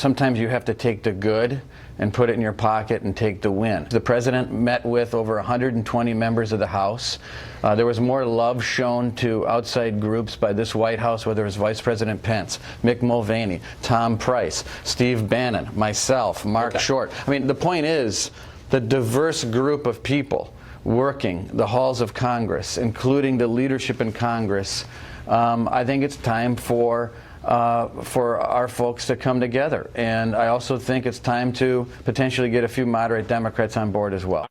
sometimes you have to take the good and put it in your pocket and take the win. The president met with over 120 members of the House. There was more love shown to outside groups by this White House, whether it was Vice President Pence, Mick Mulvaney, Tom Price, Steve Bannon, myself, Mark Short. I mean, the point is, the diverse group of people working the halls of Congress, including the leadership in Congress, I think it's time for our folks to come together. And I also think it's time to potentially get a few moderate Democrats on board as well.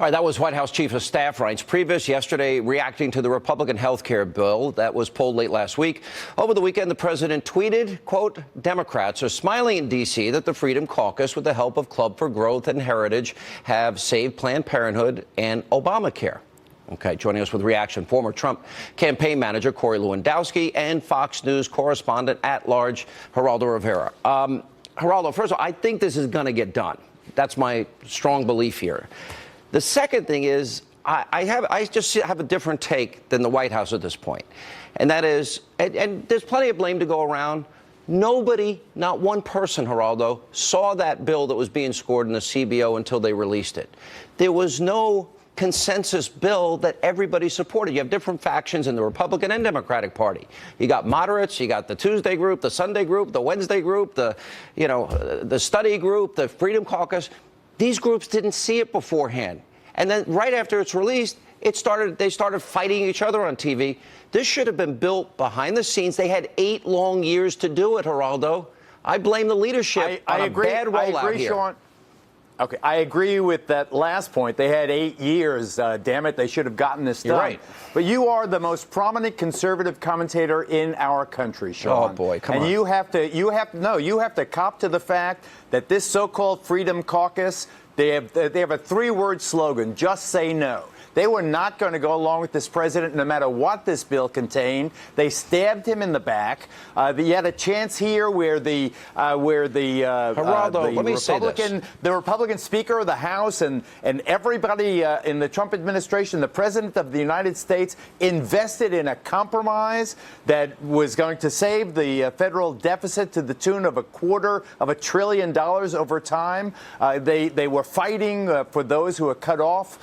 All right, that was White House Chief of Staff Reince Priebus yesterday reacting to the Republican health care bill that was pulled late last week. Over the weekend, the president tweeted, quote, Democrats are smiling in D.C. that the Freedom Caucus, with the help of Club for Growth and Heritage, have saved Planned Parenthood and Obamacare. Okay, joining us with reaction, former Trump campaign manager Corey Lewandowski and Fox News correspondent at large, Geraldo Rivera. Geraldo, first of all, I think this is going to get done. That's my strong belief here. The second thing is, I just have a different take than the White House at this point. And that is, and there's plenty of blame to go around. Nobody, not one person, Geraldo, saw that bill that was being scored in the CBO until they released it. There was no consensus bill that everybody supported. You have different factions in the Republican and Democratic Party. You got moderates, you got the Tuesday group, the Sunday group, the Wednesday group, the study group, the Freedom Caucus. These groups didn't see it beforehand. And then right after it's released, they started fighting each other on TV. This should have been built behind the scenes. They had 8 long years to do it, Geraldo. I blame the leadership on a bad rollout here. Sean. Okay, I agree with that last point. They had 8 years. Damn it, they should have gotten this done. You're right. But you are the most prominent conservative commentator in our country, Sean. Oh boy, come on. And you have to cop to the fact that this so-called Freedom Caucus, they have a 3-word slogan: just say no. They were not going to go along with this president no matter what this bill contained. They stabbed him in the back. You had a chance here where the Republican Speaker of the House and everybody in the Trump administration, the President of the United States, invested in a compromise that was going to save the federal deficit to the tune of $250 billion over time. They were fighting for those who were cut off.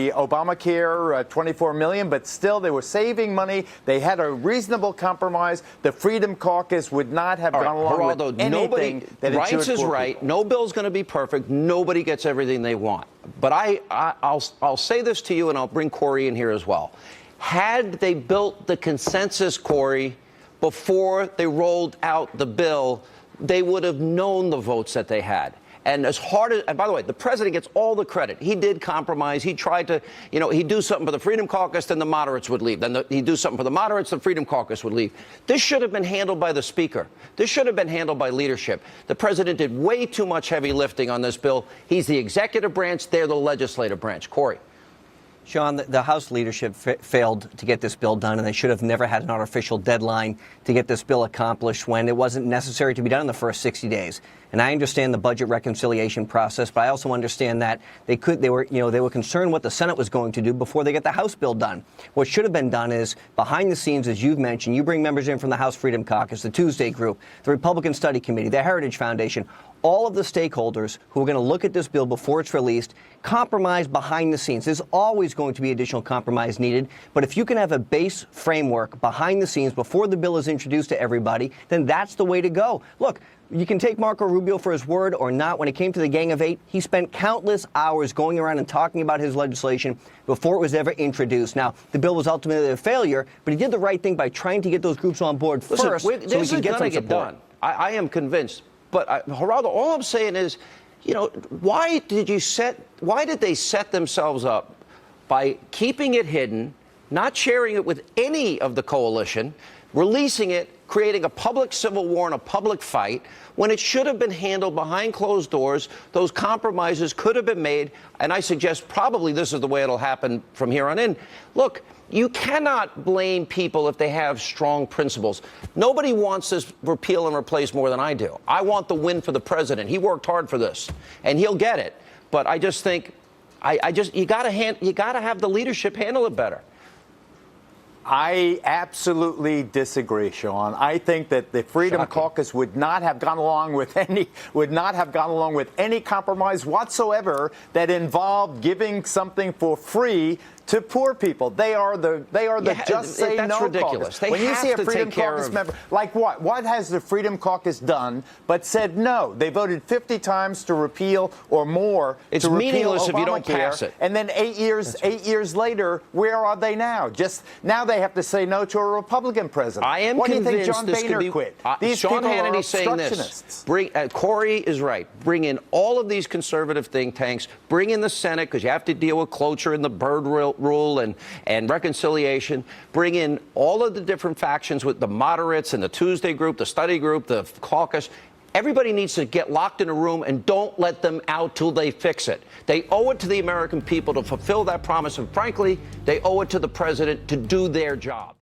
The Obamacare, $24 million, but still they were saving money. They had a reasonable compromise. The Freedom Caucus would not have gone along with anything that it should. Reince is right. No bill's going to be perfect. Nobody gets everything they want. But I'll say this to you, and I'll bring Corey in here as well. Had they built the consensus, Corey, before they rolled out the bill, they would have known the votes that they had. And and by the way, the president gets all the credit. He did compromise. He tried to, he'd do something for the Freedom Caucus, then the moderates would leave. Then he'd do something for the moderates, the Freedom Caucus would leave. This should have been handled by the speaker. This should have been handled by leadership. The president did way too much heavy lifting on this bill. He's the executive branch. They're the legislative branch. Corey. Sean, the House leadership failed to get this bill done, and they should have never had an artificial deadline to get this bill accomplished when it wasn't necessary to be done in the first 60 days. And I understand the budget reconciliation process, but I also understand that they were concerned what the Senate was going to do before they get the House bill done. What should have been done is, behind the scenes, as you've mentioned, you bring members in from the House Freedom Caucus, the Tuesday Group, the Republican Study Committee, the Heritage Foundation, all of the stakeholders who are going to look at this bill before it's released, compromise behind the scenes. There's always going to be additional compromise needed, but if you can have a base framework behind the scenes before the bill is introduced to everybody, then that's the way to go. Look, you can take Marco Rubio for his word or not. When it came to the Gang of Eight, he spent countless hours going around and talking about his legislation before it was ever introduced. Now, the bill was ultimately a failure, but he did the right thing by trying to get those groups on board first so we can get some support. Done. I am convinced. But Geraldo, all I'm saying is, why did they set themselves up by keeping it hidden, not sharing it with any of the coalition, releasing it, creating a public civil war and a public fight, when it should have been handled behind closed doors? Those compromises could have been made, and I suggest probably this is the way it'll happen from here on in. Look, you cannot blame people if they have strong principles. Nobody wants this repeal and replace more than I do. I want the win for the president. He worked hard for this, and he'll get it. But I just think, you got to have the leadership handle it better. I absolutely disagree, Sean. I think that the Freedom Caucus would not have gone along with any compromise whatsoever that involved giving something for free to poor people. They are the Just Say that's No ridiculous. Caucus. They When you have see a to Freedom take care Caucus of- member, like what? What has the Freedom Caucus done but said no? They voted 50 times to repeal or more. It's to repeal meaningless if you don't Obamacare. pass it. And then 8 years later, where are they now? Just now they have to say no to a Republican president. I am Why convinced do you think John this could Boehner be. quit? These Sean people are Hannity saying this. obstructionists. Corey is right. Bring in all of these conservative think tanks. Bring in the Senate because you have to deal with cloture and the Byrd rule and reconciliation. Bring in all of the different factions with the moderates and the Tuesday group, the study group, the caucus. Everybody needs to get locked in a room and don't let them out till they fix it. They owe it to the American people to fulfill that promise. And frankly, they owe it to the president to do their job.